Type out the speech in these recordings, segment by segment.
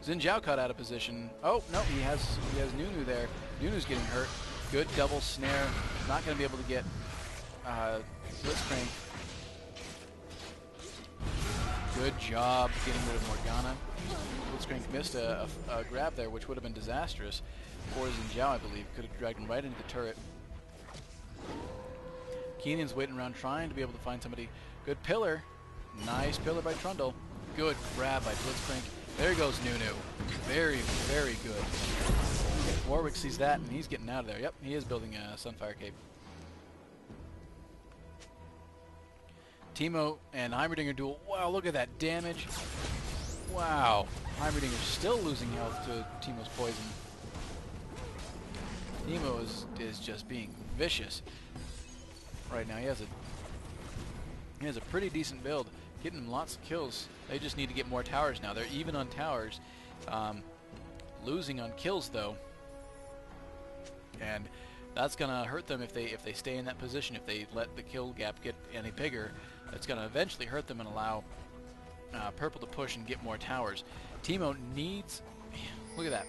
Xin Zhao caught out of position. Oh, no, he has Nunu there. Nunu's getting hurt. Good double snare. Not going to be able to get Blitzcrank. Good job getting rid of Morgana. Blitzcrank missed a grab there, which would have been disastrous for Xin Zhao, I believe. Could have dragged him right into the turret. Keenan's waiting around trying to be able to find somebody. Good pillar. Nice pillar by Trundle. Good grab by Blitzcrank. There goes Nunu. Very, very good. Warwick sees that, and he's getting out of there. Yep, he is building a Sunfire Cape. Teemo and Heimerdinger duel. Wow, look at that damage. Wow. Heimerdinger's still losing health to Teemo's poison. Teemo is just being vicious right now. He has a pretty decent build, getting him lots of kills. They just need to get more towers now. They're even on towers, losing on kills though, and that's gonna hurt them if they stay in that position. If they let the kill gap get any bigger, it's gonna eventually hurt them and allow Purple to push and get more towers. Teemo needs, look at that,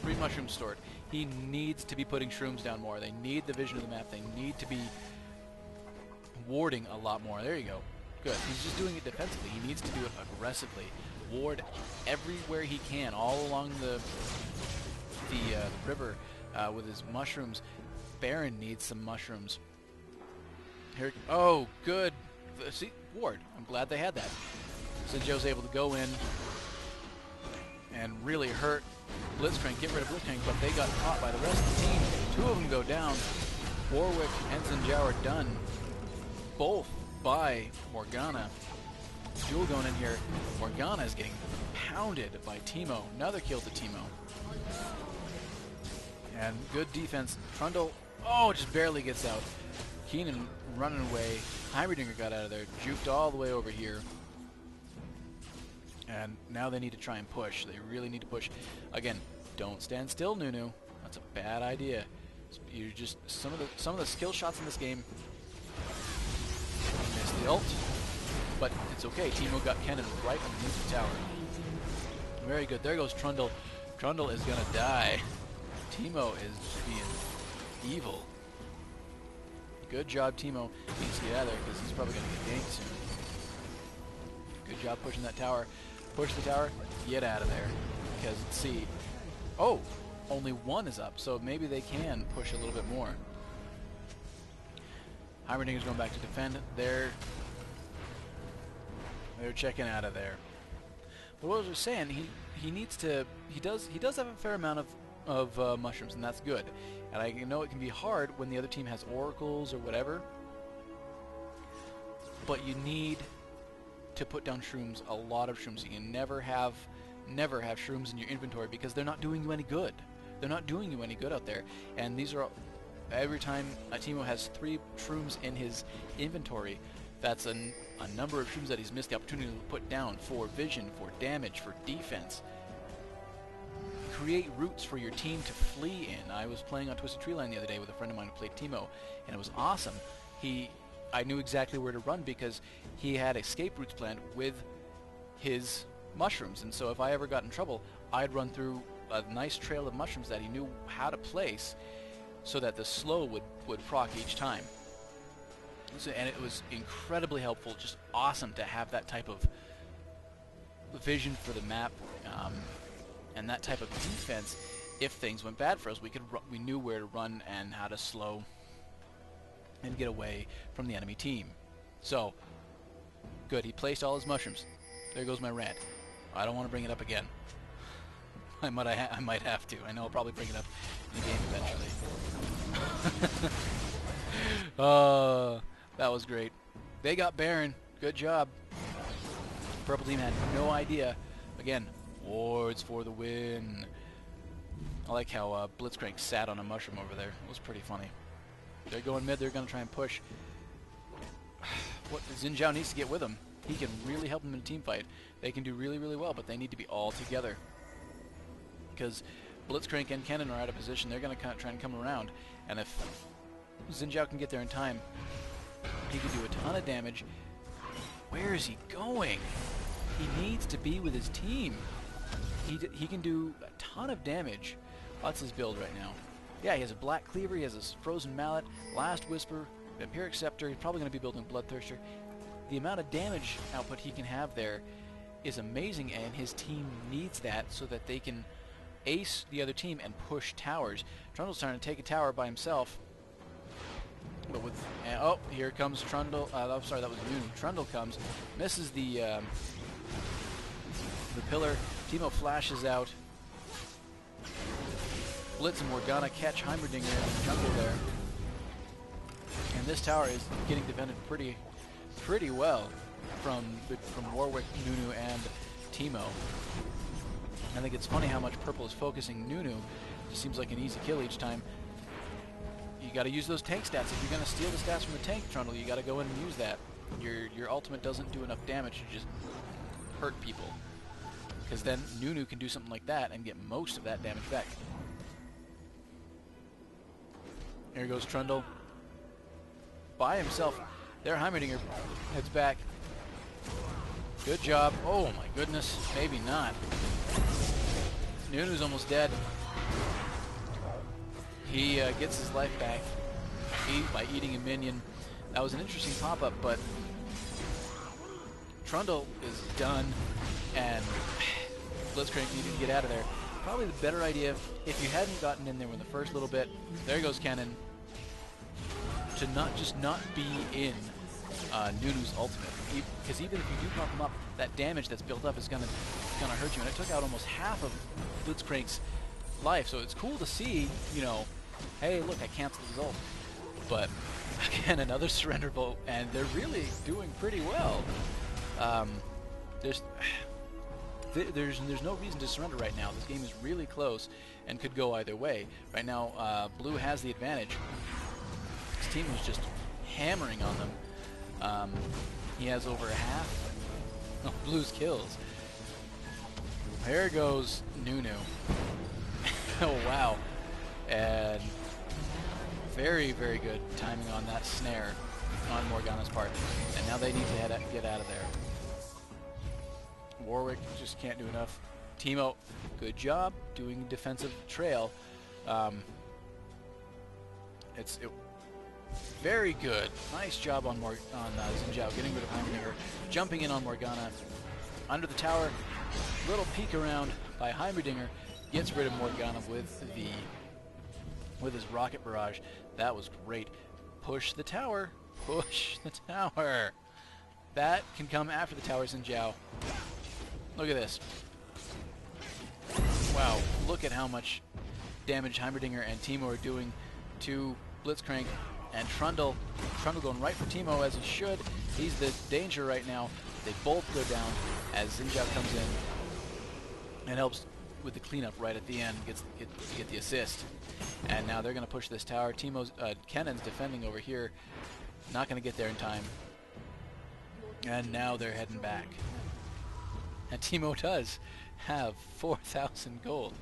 3 mushrooms stored. He needs to be putting shrooms down more. They need the vision of the map. They need to be warding a lot more. There you go. Good. He's just doing it defensively. He needs to do it aggressively. Ward everywhere he can, all along the river with his mushrooms. Baron needs some mushrooms. Here. Oh, good. See, ward. I'm glad they had that. Xin Zhao's able to go in and really hurt Blitzcrank, get rid of Blitzcrank, but they got caught by the rest of the team. 2 of them go down. Warwick and Xin Zhao are done. Both by Morgana. Duel going in here. Morgana is getting pounded by Teemo. Another kill to Teemo. And good defense. Trundle, oh, just barely gets out. Keenan running away. Heimerdinger got out of there. Juked all the way over here. And now they need to try and push. They really need to push. Again, don't stand still, Nunu. That's a bad idea. You just some of the skill shots in this game. Missed the ult, but it's okay. Teemo got Kennen right underneath the tower. Very good. There goes Trundle. Trundle is gonna die. Teemo is being evil. Good job, Teemo. Needs to get out of there because he's probably gonna get ganked soon. Good job pushing that tower. Push the tower, get out of there. Because, see, oh, only 1 is up, so maybe they can push a little bit more. Heimerdinger's going back to defend. They're checking out of there. But what I was saying, he needs to, he does have a fair amount of mushrooms, and that's good. And I know it can be hard when the other team has oracles or whatever, but you need to put down shrooms, a lot of shrooms. You can never have shrooms in your inventory because they're not doing you any good. They're not doing you any good out there. And these are every time Teemo has 3 shrooms in his inventory, that's a number of shrooms that he's missed the opportunity to put down for vision, for damage, for defense. Create routes for your team to flee in. I was playing on Twisted Treeline the other day with a friend of mine who played Teemo, and it was awesome. I knew exactly where to run because he had escape routes planned with his mushrooms, and so if I ever got in trouble, I'd run through a nice trail of mushrooms that he knew how to place so that the slow would proc each time. So, and it was incredibly helpful, just awesome to have that type of vision for the map and that type of defense. If things went bad for us, we knew where to run and how to slow and get away from the enemy team. So, good. He placed all his mushrooms. There goes my rant. I don't want to bring it up again. I might have to. I know I'll probably bring it up in the game eventually. That was great. They got Baron. Good job. Purple team had no idea. Again, wards for the win. I like how Blitzcrank sat on a mushroom over there. It was pretty funny. They're going mid. They're going to try and push. What Xin Zhao needs to get with him. He can really help them in a team fight. They can do really, really well, but they need to be all together. Because Blitzcrank and Kennen are out of position. They're going to try and come around. And if Xin Zhao can get there in time, he can do a ton of damage. Where is he going? He needs to be with his team. he can do a ton of damage. What's his build right now? Yeah, he has a Black Cleaver, he has his Frozen Mallet, Last Whisper, Vampiric Scepter. He's probably going to be building Bloodthirster. The amount of damage output he can have there is amazing, and his team needs that so that they can ace the other team and push towers. Trundle's trying to take a tower by himself. But with oh, here comes Trundle. I'm sorry, that was Nunu. Trundle comes, misses the pillar. Teemo flashes out. Blitz and Morgana catch Heimerdinger in the jungle there, and this tower is getting defended pretty well from Warwick, Nunu, and Teemo. I think it's funny how much purple is focusing Nunu. It just seems like an easy kill each time. You got to use those tank stats. If you're going to steal the stats from the tank, Trundle, you got to go in and use that. Your ultimate doesn't do enough damage to just hurt people, because then Nunu can do something like that and get most of that damage back. Here goes Trundle by himself. There, Heimerdinger heads back. Good job. Oh my goodness, maybe not. Nunu's almost dead. He gets his life back by eating a minion. That was an interesting pop-up, but Trundle is done, and Blitzcrank needed to get out of there. Probably the better idea, if you hadn't gotten in there in the first little bit, there goes Kennen, to not be in Nunu's ultimate. Because even if you do pump him up, that damage that's built up is gonna hurt you. And it took out almost half of Blitzcrank's life. So it's cool to see, you know, hey, look, I canceled his ult. But again, another surrender vote, and they're really doing pretty well. There's no reason to surrender right now. This game is really close and could go either way. Right now, Blue has the advantage. His team was just hammering on them. He has over half of Blue's kills. There goes Nunu. Oh, wow. And very, very good timing on that snare on Morgana's part. And now they need to get out of there. Warwick just can't do enough. Teemo, good job doing defensive trail. Very good. Nice job on Xin Zhao getting rid of Heimerdinger, jumping in on Morgana. Under the tower, little peek around by Heimerdinger, gets rid of Morgana with his rocket barrage. That was great. Push the tower. Push the tower. That can come after the tower, Xin Zhao. Look at this. Wow, look at how much damage Heimerdinger and Teemo are doing to Blitzcrank and Trundle. Trundle going right for Teemo, as he should. He's the danger right now. They both go down as Xin Zhao comes in and helps with the cleanup right at the end, to get the assist. And now they're going to push this tower. Kennen's defending over here, not going to get there in time. And now they're heading back. And Teemo does have 4,000 gold.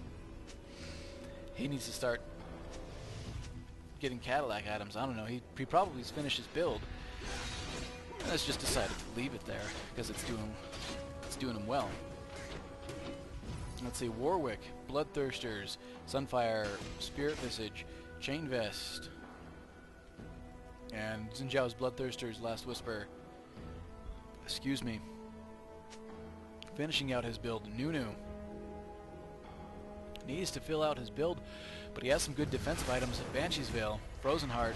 He needs to start getting Cadillac items. I don't know. He probably finished his build. And has just decided to leave it there because it's doing him well. Let's see, Warwick, Bloodthirsters, Sunfire, Spirit Visage, Chain Vest, and Xin Zhao's Bloodthirsters, Last Whisper. Excuse me. Finishing out his build, Nunu. Needs to fill out his build, but he has some good defensive items. Banshee's Veil, Frozen Heart,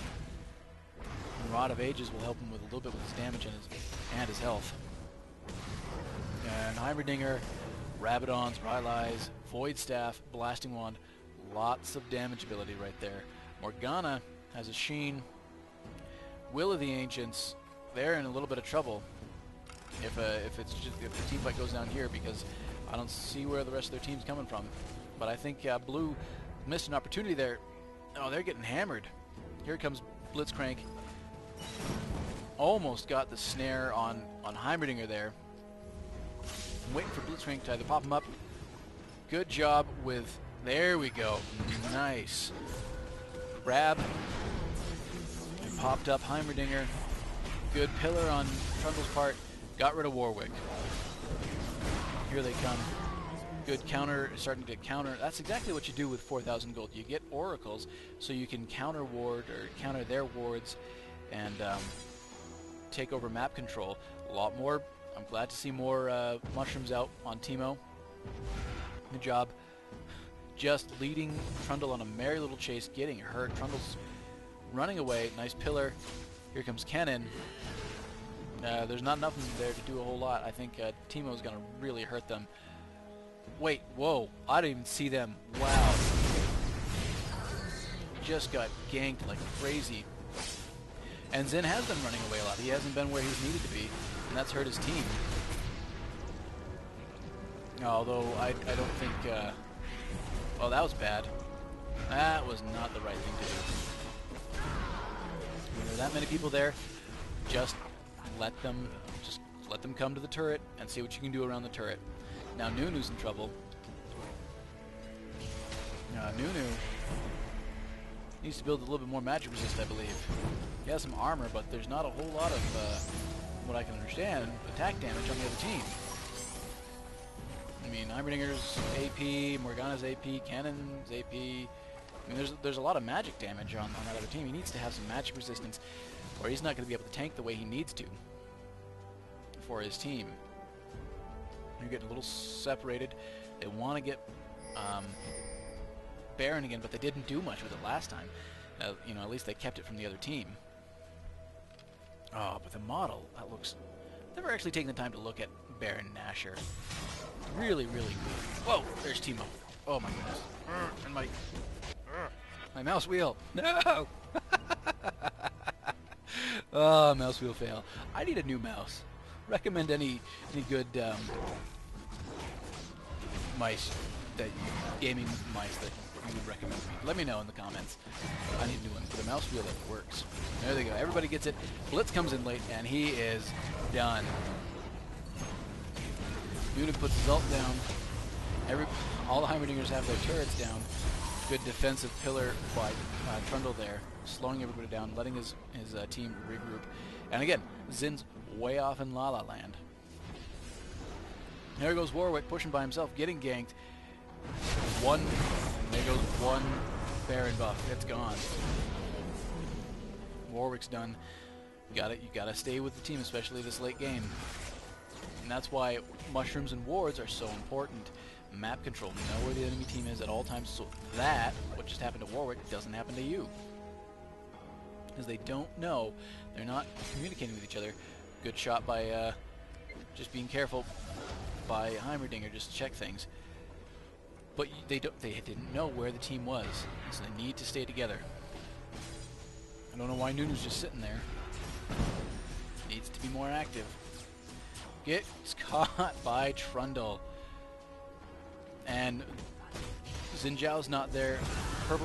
and Rod of Ages will help him with a little bit with his damage and his health. And Heimerdinger, Rabadons, Rylai's, Void Staff, Blasting Wand, lots of damage ability right there. Morgana has a Sheen. Will of the Ancients, they're in a little bit of trouble if the team fight goes down here, because I don't see where the rest of their team's coming from. But I think Blue missed an opportunity there. Oh, they're getting hammered. Here comes Blitzcrank. Almost got the snare on Heimerdinger there. I'm waiting for Blitzcrank to either pop him up. Good job with... There we go. Nice. Grab. And popped up Heimerdinger. Good pillar on Trundle's part. Got rid of Warwick. Here they come. Good counter, starting to counter. That's exactly what you do with 4,000 gold. You get oracles so you can counter ward or counter their wards and take over map control. A lot more. I'm glad to see more mushrooms out on Teemo. Good job. Just leading Trundle on a merry little chase, getting hurt. Trundle's running away. Nice pillar. Here comes Kennen. There's not enough there to do a whole lot. I think Teemo's going to really hurt them. Wait, whoa. I didn't even see them. Wow. Just got ganked like crazy. And Zen has been running away a lot. He hasn't been where he's needed to be, and that's hurt his team. Although, I don't think... oh, that was bad. That was not the right thing to do. When there are that many people there, just let them come to the turret and see what you can do around the turret. Now Nunu's in trouble. Nunu needs to build a little bit more magic resist, I believe. He has some armor, but there's not a whole lot of, what I can understand, attack damage on the other team. I mean, Heimerdinger's AP, Morgana's AP, Cannon's AP. I mean, there's a lot of magic damage on that other team. He needs to have some magic resistance, or he's not going to be able to tank the way he needs to for his team. You're getting a little separated. They want to get Baron again, but they didn't do much with it last time. You know, at least they kept it from the other team. Oh, but the model, that looks... Never actually taken the time to look at Baron Nashor. Really, really cool. Whoa, there's Teemo. Oh my goodness. And my mouse wheel. No! Oh, mouse wheel fail. I need a new mouse. Recommend any good mice gaming mice that you would recommend to me. Let me know in the comments. I need a new one for the mouse wheel that works. There they go. Everybody gets it. Blitz comes in late, and he is done. Nunu puts his ult down. All the Heimerdingers have their turrets down. Good defensive pillar by Trundle there, slowing everybody down, letting his team regroup. And again, Zin's way off in La La Land. There goes Warwick, pushing by himself, getting ganked. There goes one Baron buff. It's gone. Warwick's done. You gotta stay with the team, especially this late game. And that's why mushrooms and wards are so important. Map control. Know where the enemy team is at all times, so that what just happened to Warwick doesn't happen to you. Because they don't know, they're not communicating with each other. Good shot by just being careful by Heimerdinger, just to check things. But they didn't know where the team was, so they need to stay together. I don't know why Nunu's just sitting there. Needs to be more active. Gets caught by Trundle. And Xin Zhao's not there. Purple